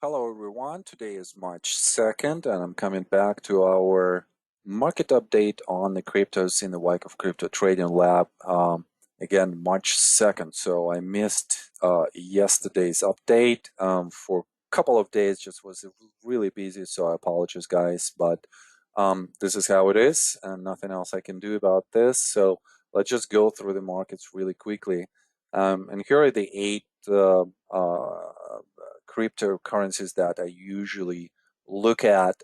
Hello everyone, today is March 2nd and I'm coming back to our market update on the cryptos in the Wyckoff Crypto Trading Lab. Again, March 2nd, so I missed yesterday's update for a couple of days, just was really busy, so I apologize guys, but this is how it is and nothing else I can do about this. So let's just go through the markets really quickly. And here are the 8 cryptocurrencies that I usually look at.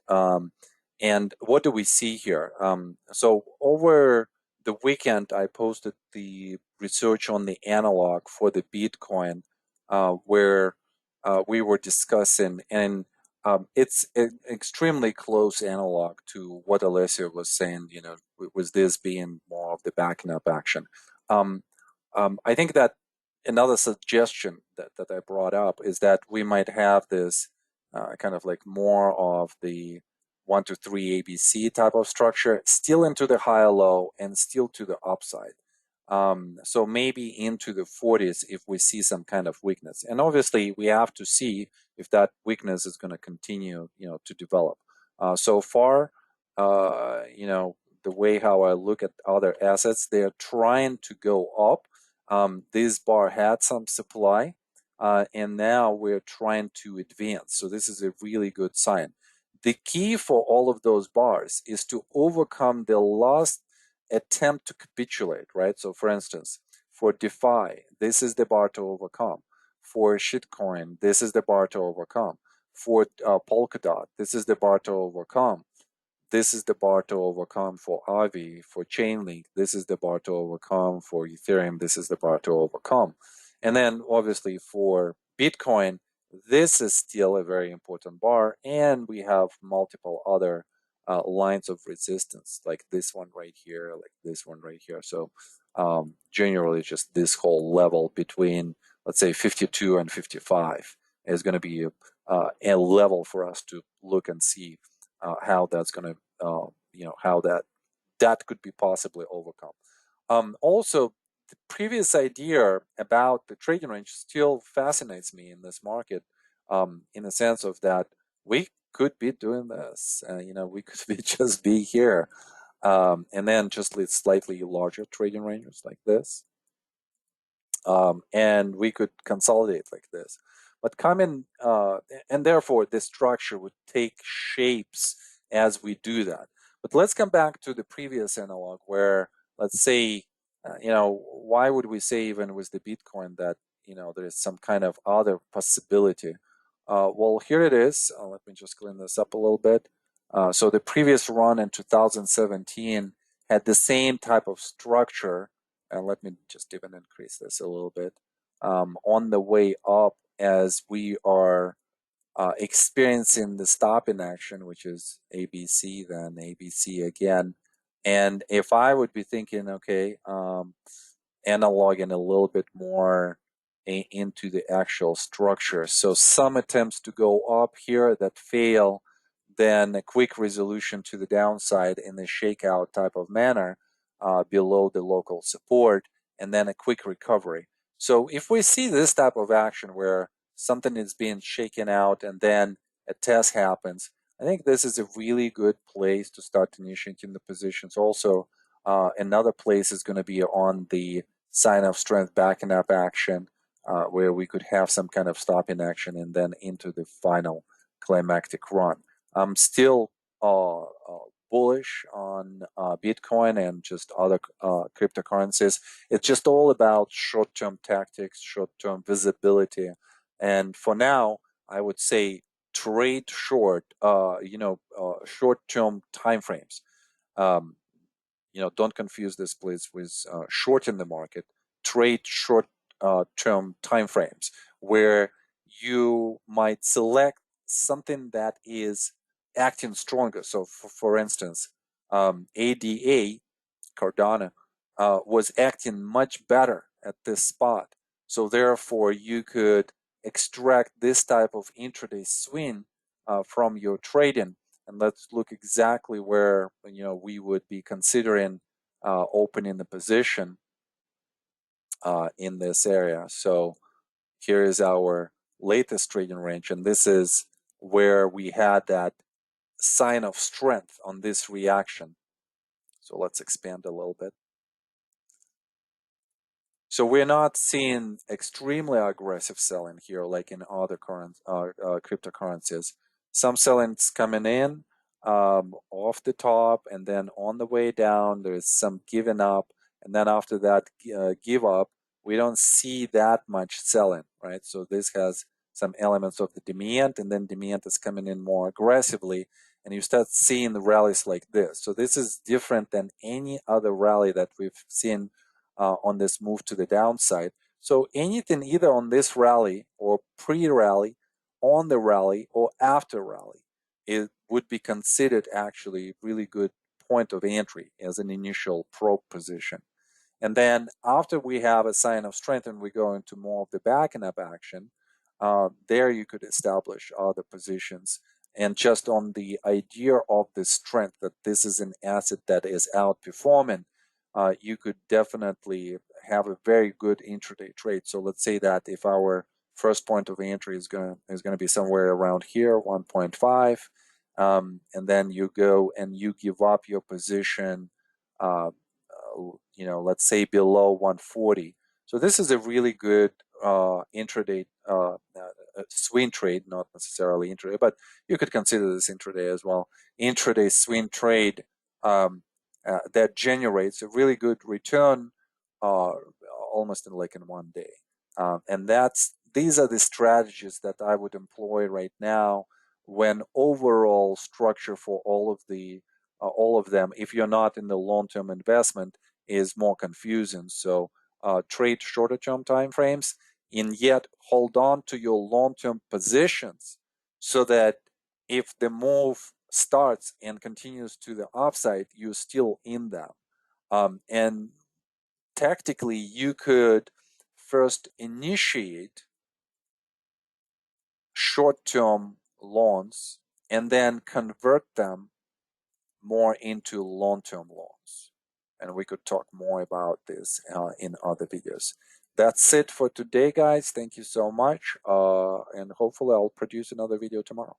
And what do we see here? So over the weekend, I posted the research on the analog for the Bitcoin, where we were discussing, and it's an extremely close analog to what Alessio was saying. Was this being more of the backing up action? Um, I think that another suggestion that I brought up is that we might have this kind of like more of the 1 to 3 ABC type of structure, still into the higher low and still to the upside. So maybe into the 40s if we see some kind of weakness. And obviously we have to see if that weakness is going to continue, to develop. So far, the way how I look at other assets, they're trying to go up. This bar had some supply, and now we're trying to advance. So this is a really good sign. The key for all of those bars is to overcome the last attempt to capitulate, right? So for instance, for DeFi, this is the bar to overcome. For shitcoin, this is the bar to overcome. For Polkadot, this is the bar to overcome. This is the bar to overcome for Aave, for Chainlink. This is the bar to overcome for Ethereum. This is the bar to overcome. And then obviously for Bitcoin, this is still a very important bar. And we have multiple other lines of resistance, like this one right here, like this one right here. So generally just this whole level between, let's say, 52 and 55 is going to be a level for us to look and see how that's going to, how that could be possibly overcome. Also, the previous idea about the trading range still fascinates me in this market, in the sense of that we could be doing this. We could just be here, and then just with slightly larger trading ranges like this, and we could consolidate like this. But and therefore this structure would take shapes as we do that. But let's come back to the previous analog where, let's say, why would we say even with the Bitcoin that, there is some kind of other possibility? Well, here it is. Let me just clean this up a little bit. So the previous run in 2017 had the same type of structure, and let me just even increase this a little bit, on the way up as we are experiencing the stop in action, which is ABC, then ABC again. And if I would be thinking, okay, analoging a little bit more into the actual structure. So some attempts to go up here that fail, then a quick resolution to the downside in the shakeout type of manner below the local support, and then a quick recovery. So if we see this type of action where something is being shaken out and then a test happens, I think this is a really good place to start initiating the positions. Also, another place is going to be on the sign of strength backing up action, where we could have some kind of stop in action and then into the final climactic run. I'm still bullish on Bitcoin and just other cryptocurrencies. It's just all about short-term tactics, short-term visibility, and for now, I would say trade short. Short-term timeframes. Um, don't confuse this, please, with short in the market. Trade short-term timeframes where you might select something that is acting stronger. So, for instance, ADA, Cardano, was acting much better at this spot. So therefore, you could extract this type of intraday swing from your trading. And let's look exactly where we would be considering opening the position in this area. So here is our latest trading range, and this is where we had that sign of strength on this reaction. So let's expand a little bit. So we're not seeing extremely aggressive selling here like in other cryptocurrencies. Some selling's coming in off the top, and then on the way down there's some giving up, and then after that give up, we don't see that much selling, right? So this has some elements of the demand, and then demand is coming in more aggressively, and you start seeing the rallies like this. So this is different than any other rally that we've seen on this move to the downside. So anything either on this rally or pre-rally, on the rally, or after rally, it would be considered actually a really good point of entry as an initial probe position. And then after we have a sign of strength and we go into more of the backing up action, there you could establish other positions. And just on the idea of the strength that this is an asset that is outperforming, you could definitely have a very good intraday trade. So let's say that if our first point of entry is going to be somewhere around here, 1.5, and then you go and you give up your position, let's say below 140. So this is a really good intraday swing trade, not necessarily intraday, but you could consider this intraday as well. Intraday swing trade that generates a really good return almost in one day. And these are the strategies that I would employ right now when overall structure for all of them, if you're not in the long-term investment, is more confusing. So trade shorter-term time frames, and yet hold on to your long-term positions so that if the move starts and continues to the upside, you're still in them. And tactically, you could first initiate short-term loans and then convert them more into long-term loans. And we could talk more about this in other videos. That's it for today, guys. Thank you so much. And hopefully I'll produce another video tomorrow.